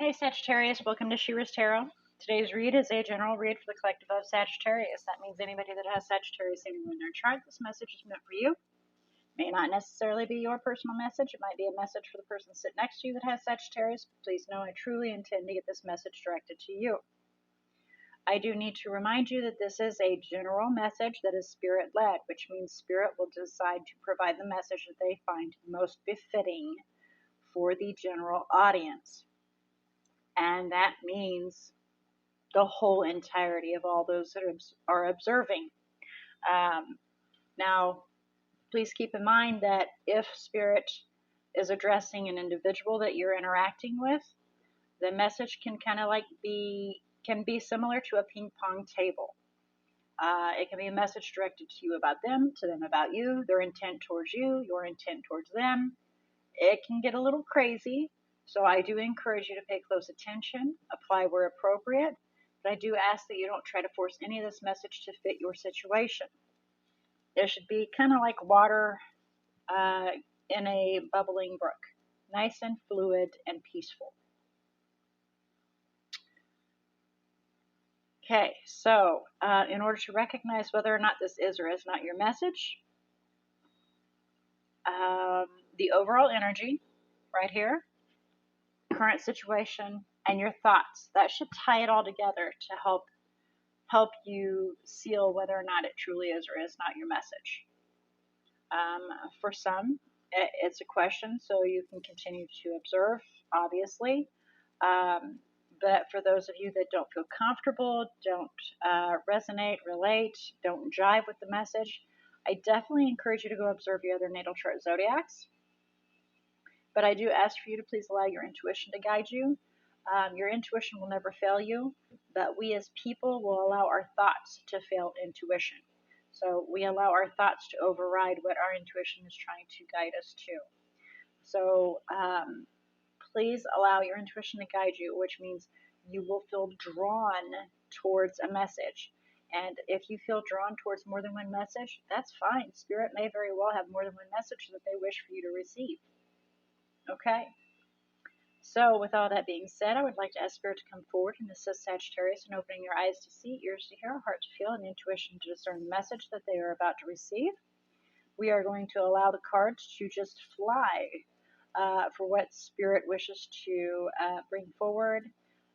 Hey Sagittarius, welcome to She-ruhz Tarot. Today's read is a general read for the collective of Sagittarius. That means anybody that has Sagittarius anywhere in their chart, this message is meant for you. May not necessarily be your personal message. It might be a message for the person sitting next to you that has Sagittarius. Please know I truly intend to get this message directed to you. I do need to remind you that this is a general message that is spirit-led, which means spirit will decide to provide the message that they find most befitting for the general audience. And that means the whole entirety of all those that are observing. Now, please keep in mind that if Spirit is addressing an individual that you're interacting with, the message can kind of like be similar to a ping pong table. It can be a message directed to you about them, to them about you, their intent towards you, your intent towards them. It can get a little crazy. So I do encourage you to pay close attention, apply where appropriate, but I do ask that you don't try to force any of this message to fit your situation. It should be kind of like water in a bubbling brook, nice and fluid and peaceful. Okay, so in order to recognize whether or not this is or is not your message, the overall energy right here, current situation, and your thoughts. That should tie it all together to help you seal whether or not it truly is or is not your message. For some, it's a question, so you can continue to observe, obviously. But for those of you that don't feel comfortable, don't resonate, relate, don't jive with the message, I definitely encourage you to go observe your other natal chart zodiacs. But I do ask for you to please allow your intuition to guide you. Your intuition will never fail you, but we as people will allow our thoughts to fail intuition. So we allow our thoughts to override what our intuition is trying to guide us to. So please allow your intuition to guide you, which means you will feel drawn towards a message. And if you feel drawn towards more than one message, that's fine. Spirit may very well have more than one message that they wish for you to receive. Okay, so with all that being said, I would like to ask Spirit to come forward and assist Sagittarius in opening your eyes to see, ears to hear, heart to feel, and intuition to discern the message that they are about to receive. We are going to allow the cards to just fly for what Spirit wishes to bring forward,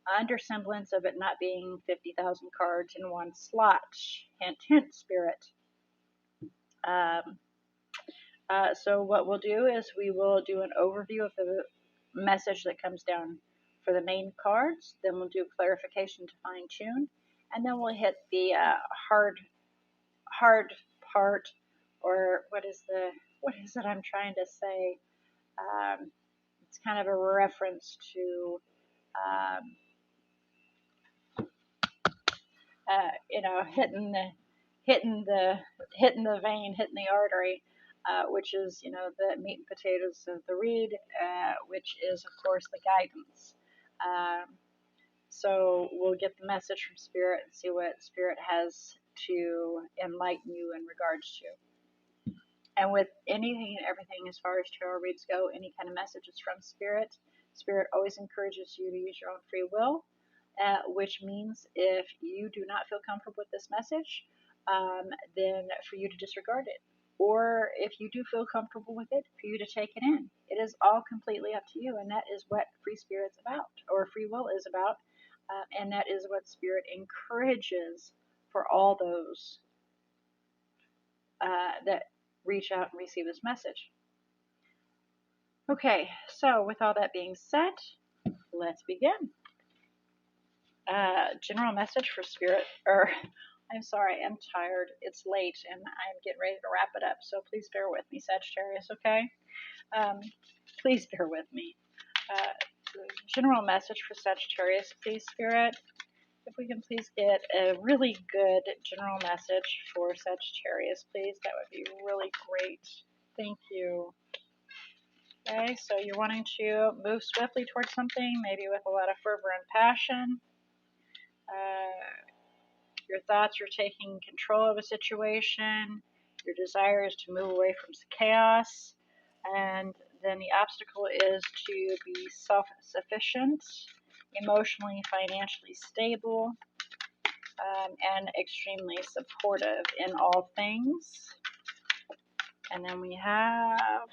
under semblance of it not being 50,000 cards in one slot. Hint, hint, Spirit. So what we'll do is we will do an overview of the message that comes down for the main cards. Then we'll do clarification to fine tune, and then we'll hit the hard part, or what is it I'm trying to say? It's kind of a reference to hitting the vein, hitting the artery. Which is, the meat and potatoes of the read, which is, of course, the guidance. So we'll get the message from Spirit and see what Spirit has to enlighten you in regards to. And with anything and everything as far as tarot reads go, any kind of messages from Spirit, Spirit always encourages you to use your own free will, which means if you do not feel comfortable with this message, then for you to disregard it. Or if you do feel comfortable with it, for you to take it in. It is all completely up to you, and that is what free spirit's about, or free will is about, and that is what Spirit encourages for all those that reach out and receive this message. Okay, so with all that being said, let's begin. General message for Spirit, I'm sorry, I'm tired. It's late and I'm getting ready to wrap it up, so please bear with me, Sagittarius, okay? Please bear with me. General message for Sagittarius, please, Spirit. If we can please get a really good general message for Sagittarius, please, that would be really great. Thank you. Okay, so you're wanting to move swiftly towards something, maybe with a lot of fervor and passion. Your thoughts are taking control of a situation. Your desire is to move away from chaos. And then the obstacle is to be self-sufficient emotionally, financially stable, and extremely supportive in all things. And then we have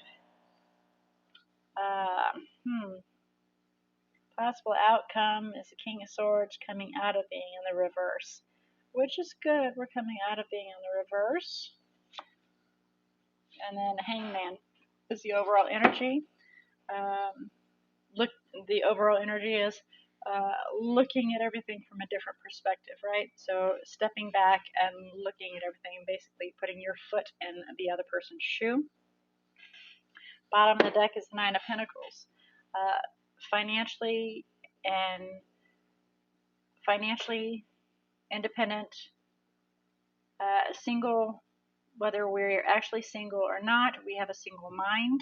possible outcome is the King of Swords coming out of being in the reverse, which is good. We're coming out of being in the reverse. And then Hangman is the overall energy. The overall energy is looking at everything from a different perspective, right? So stepping back and looking at everything, basically putting your foot in the other person's shoe. Bottom of the deck is the Nine of Pentacles. Financially independent, single, whether we're actually single or not, we have a single mind.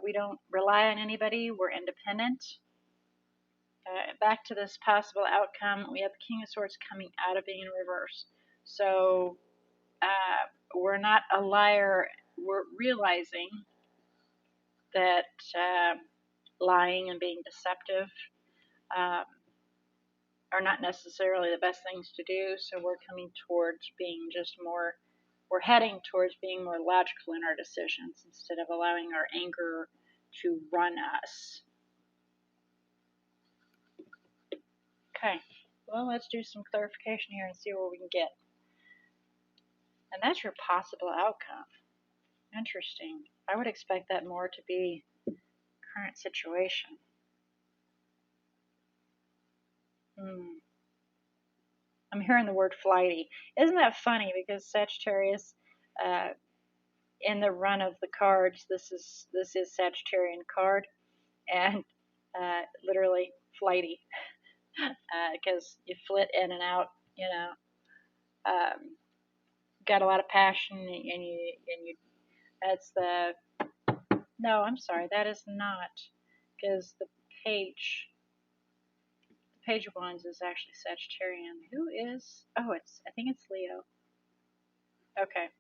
We don't rely on anybody. We're independent. Back to this possible outcome, we have the King of Swords coming out of being in reverse. So we're not a liar. We're realizing that lying and being deceptive are not necessarily the best things to do. So we're coming towards being we're heading towards being more logical in our decisions instead of allowing our anger to run us. Okay, well, let's do some clarification here and see where we can get. And that's your possible outcome. Interesting. I would expect that more to be current situation. I'm hearing the word flighty. Isn't that funny? Because Sagittarius, in the run of the cards, this is Sagittarian card, and literally flighty, because you flit in and out. Got a lot of passion, and you. That's the. No, I'm sorry, that is not, because the Page of Wands is actually Sagittarian. Who is? Oh, I think it's Leo. Okay.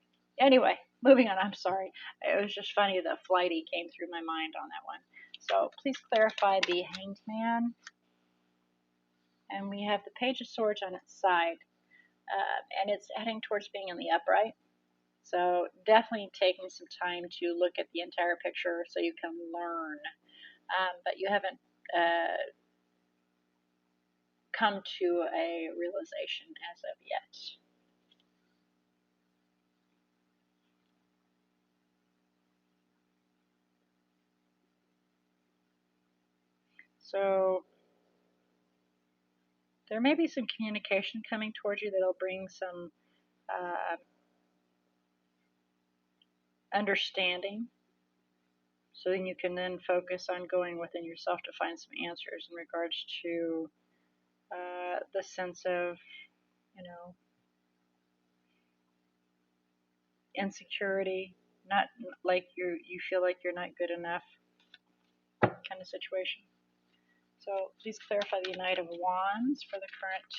Anyway, moving on. I'm sorry. It was just funny that flighty came through my mind on that one. So please clarify the Hanged Man. And we have the Page of Swords on its side. And it's heading towards being in the upright. So definitely taking some time to look at the entire picture so you can learn. But you haven't come to a realization as of yet. So there may be some communication coming towards you that'll bring some understanding, so then you can then focus on going within yourself to find some answers in regards to the sense of, insecurity, not like you feel like you're not good enough kind of situation. So please clarify the Knight of Wands for the current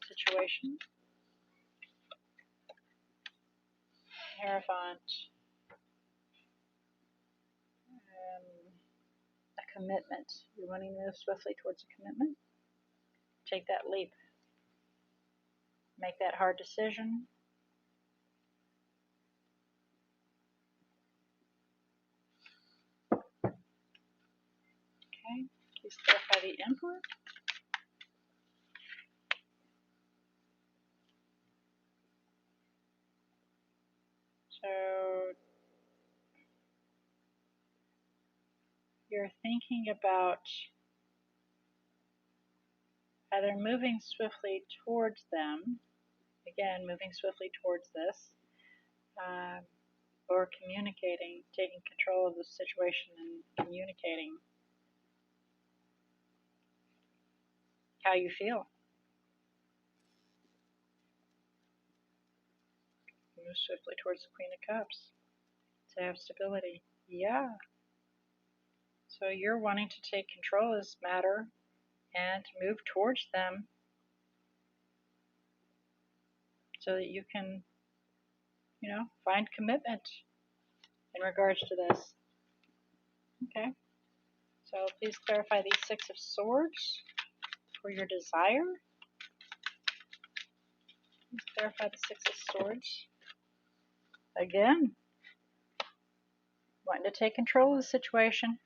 situation. Hierophant. A commitment. You're wanting to move swiftly towards a commitment. Take that leap. Make that hard decision. Okay. Please clarify the Emperor. So you're thinking about either moving swiftly towards them, again, moving swiftly towards this, or communicating, taking control of the situation and communicating how you feel. Move swiftly towards the Queen of Cups to have stability. Yeah. So you're wanting to take control of this matter and move towards them so that you can, find commitment in regards to this. Okay. So please clarify the Six of Swords for your desire. Please clarify the Six of Swords. Again, wanting to take control of the situation.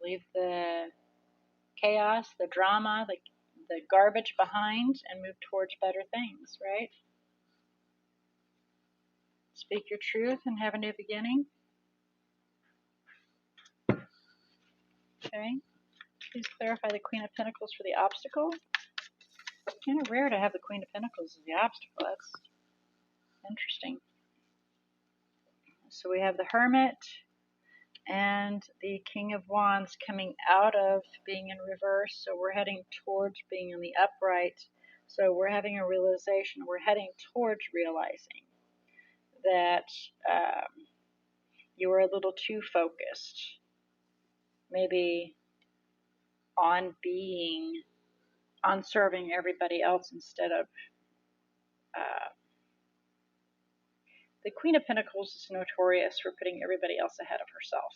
Leave the chaos, the drama, the garbage behind and move towards better things, right? Speak your truth and have a new beginning. Okay. Please clarify the Queen of Pentacles for the obstacle. Kind of rare to have the Queen of Pentacles as the obstacle. That's interesting. So we have the Hermit and the King of Wands coming out of being in reverse. So we're heading towards being in the upright. So we're having a realization. We're heading towards realizing that you were a little too focused. Maybe on serving everybody else instead of the Queen of Pentacles is notorious for putting everybody else ahead of herself.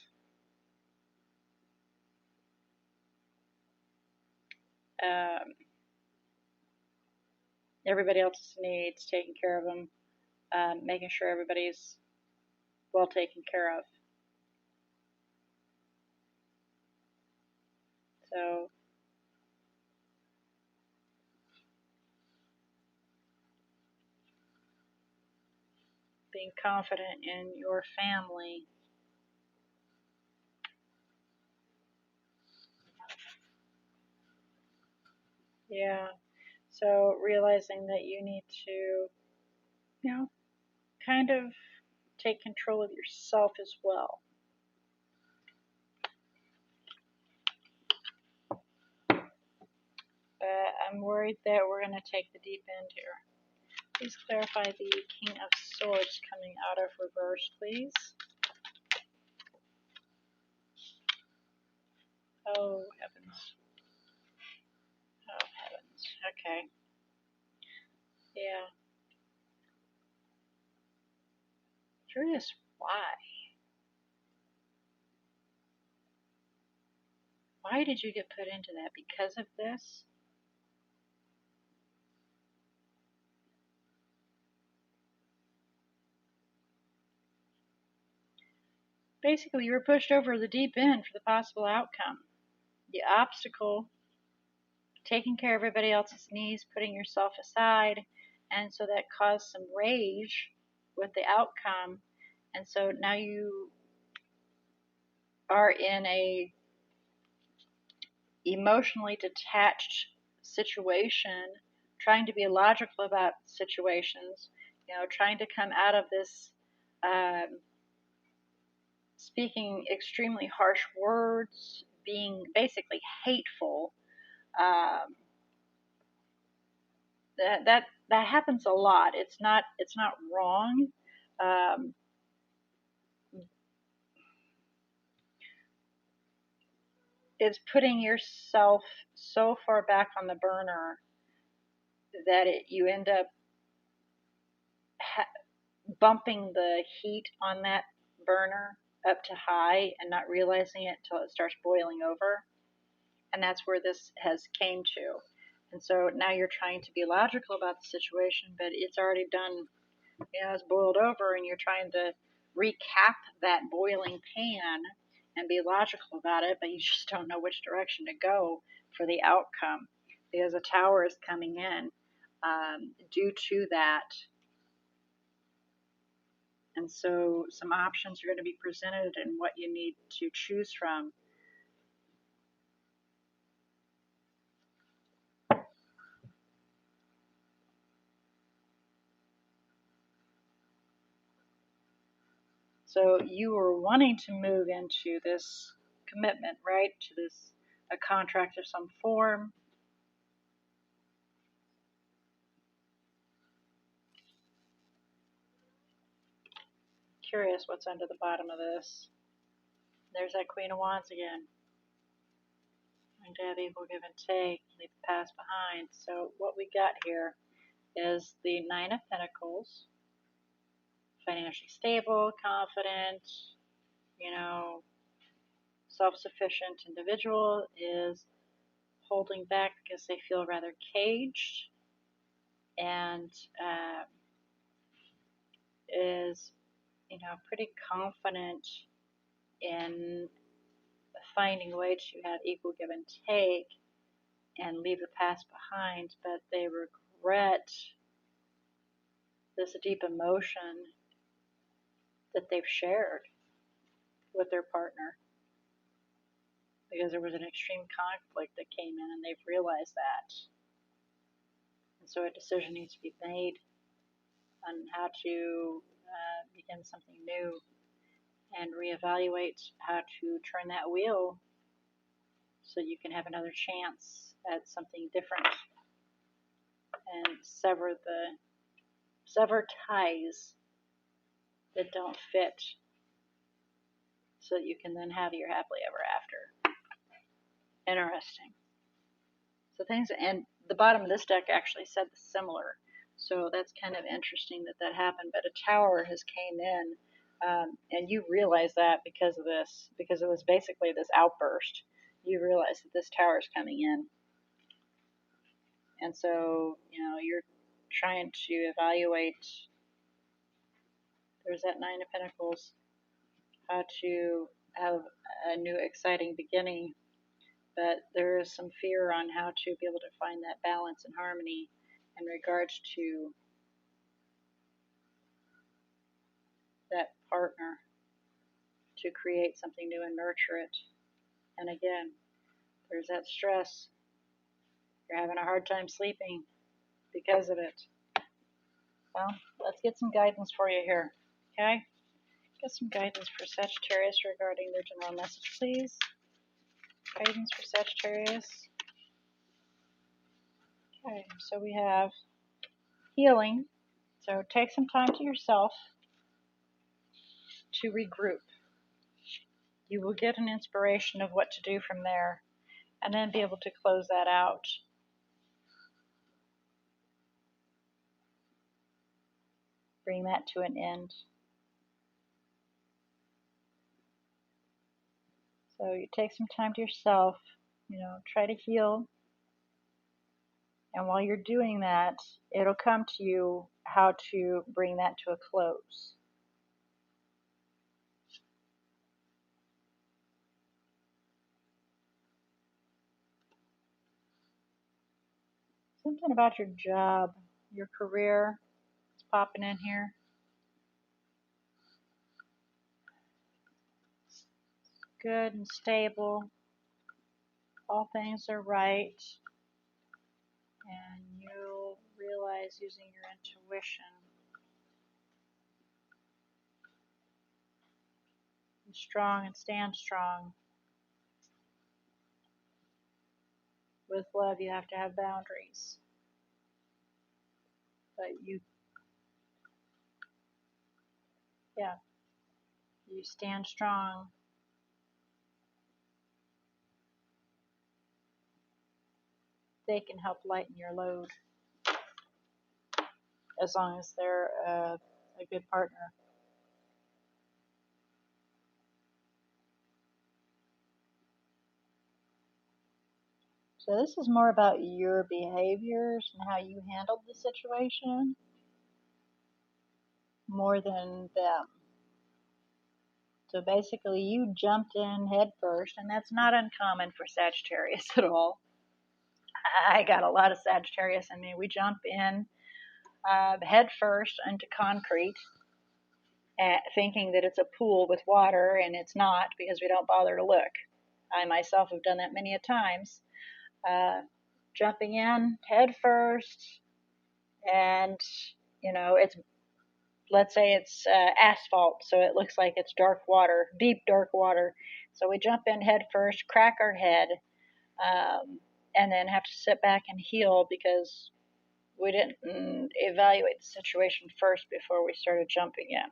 Everybody else's needs, taking care of them, making sure everybody's well taken care of. So being confident in your family. Yeah. So realizing that you need to, kind of take control of yourself as well. But I'm worried that we're going to take the deep end here. Please clarify the King of Swords coming out of reverse, please. Oh, heavens. Oh, heavens. Okay. Yeah. Curious why. Why did you get put into that? Because of this? Basically, you were pushed over the deep end for the possible outcome. The obstacle, taking care of everybody else's needs, putting yourself aside, and so that caused some rage with the outcome. And so now you are in a emotionally detached situation, trying to be logical about situations, trying to come out of this speaking extremely harsh words, being basically hateful. That happens a lot. It's not wrong. It's putting yourself so far back on the burner that you end up bumping the heat on that burner up to high and not realizing it until it starts boiling over. And that's where this has came to. And so now you're trying to be logical about the situation, but it's already done, it's boiled over, and you're trying to recap that boiling pan and be logical about it, but you just don't know which direction to go for the outcome because a tower is coming in due to that. And so some options are going to be presented and what you need to choose from. So you were wanting to move into this commitment, right? To this, a contract of some form. Curious what's under the bottom of this. There's that Queen of Wands again. And to have equal give and take, leave the past behind. So what we got here is the Nine of Pentacles, financially stable, confident, self-sufficient individual is holding back because they feel rather caged and is, pretty confident in finding a way to have equal give and take and leave the past behind, but they regret this deep emotion that they've shared with their partner because there was an extreme conflict that came in and they've realized that. And so a decision needs to be made on how to begin something new and reevaluate how to turn that wheel so you can have another chance at something different and sever ties that don't fit so that you can then have your happily ever after. Interesting. So things, and the bottom of this deck actually said similar. So that's kind of interesting that happened. But a tower has came in, and you realize that because of this, because it was basically this outburst. You realize that this tower is coming in, and so you're trying to evaluate. There's that Nine of Pentacles. How to have a new exciting beginning, but there is some fear on how to be able to find that balance and harmony in regards to that partner to create something new and nurture it. And again, there's that stress. You're having a hard time sleeping because of it. Well, let's get some guidance for you here, okay? Get some guidance for Sagittarius regarding their general message, please. Guidance for Sagittarius. Okay, so we have healing. So take some time to yourself to regroup. You will get an inspiration of what to do from there and then be able to close that out. Bring that to an end. So you take some time to yourself, try to heal. And while you're doing that, it'll come to you how to bring that to a close. Something about your job, your career, is popping in here. Good and stable. All things are right. And you'll realize using your intuition. Be strong and stand strong. With love, you have to have boundaries. But you stand strong. They can help lighten your load as long as they're a good partner. So this is more about your behaviors and how you handled the situation more than them. So basically you jumped in head first, and that's not uncommon for Sagittarius at all. I got a lot of Sagittarius in me. We jump in head first into concrete, thinking that it's a pool with water, and it's not because we don't bother to look. I myself have done that many a times. Jumping in head first, and it's, let's say it's asphalt, so it looks like it's dark water, deep dark water. So we jump in head first, crack our head, and then have to sit back and heal because we didn't evaluate the situation first before we started jumping in.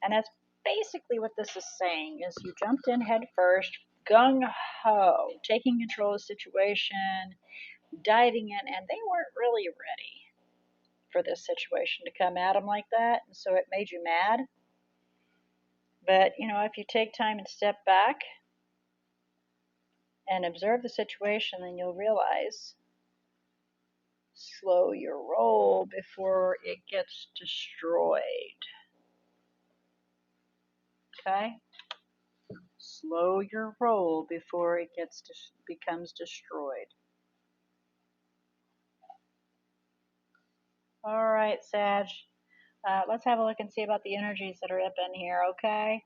And that's basically what this is saying, is you jumped in head first, gung-ho, taking control of the situation, diving in, and they weren't really ready for this situation to come at them like that, and so it made you mad. But, if you take time and step back and observe the situation, then you'll realize, slow your roll before it gets destroyed. Okay? Slow your roll before it becomes destroyed. All right, Sag. Let's have a look and see about the energies that are up in here, okay?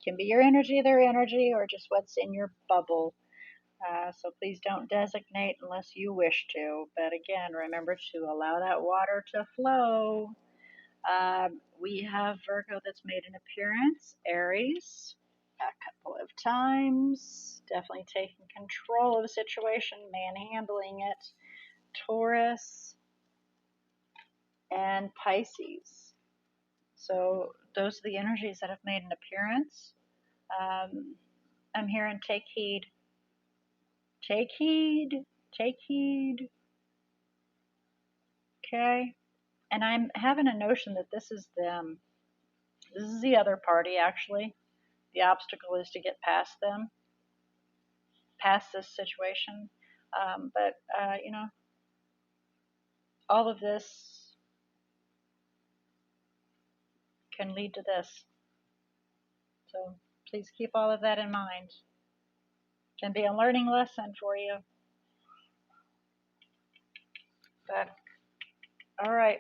Can be your energy, their energy, or just what's in your bubble. So please don't designate unless you wish to. But again, remember to allow that water to flow. We have Virgo that's made an appearance, Aries, a couple of times, definitely taking control of the situation, manhandling it, Taurus, and Pisces. So those are the energies that have made an appearance. I'm hearing take heed. Take heed. Take heed. Okay? And I'm having a notion that this is them. This is the other party, actually. The obstacle is to get past them, past this situation. But all of this can lead to this. So please keep all of that in mind. It can be a learning lesson for you. But, all right.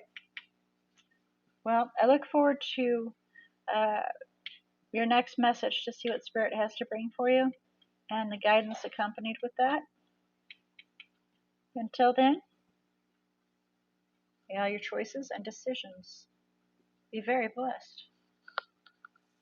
Well, I look forward to your next message to see what Spirit has to bring for you and the guidance accompanied with that. Until then, may all your choices and decisions be very blessed.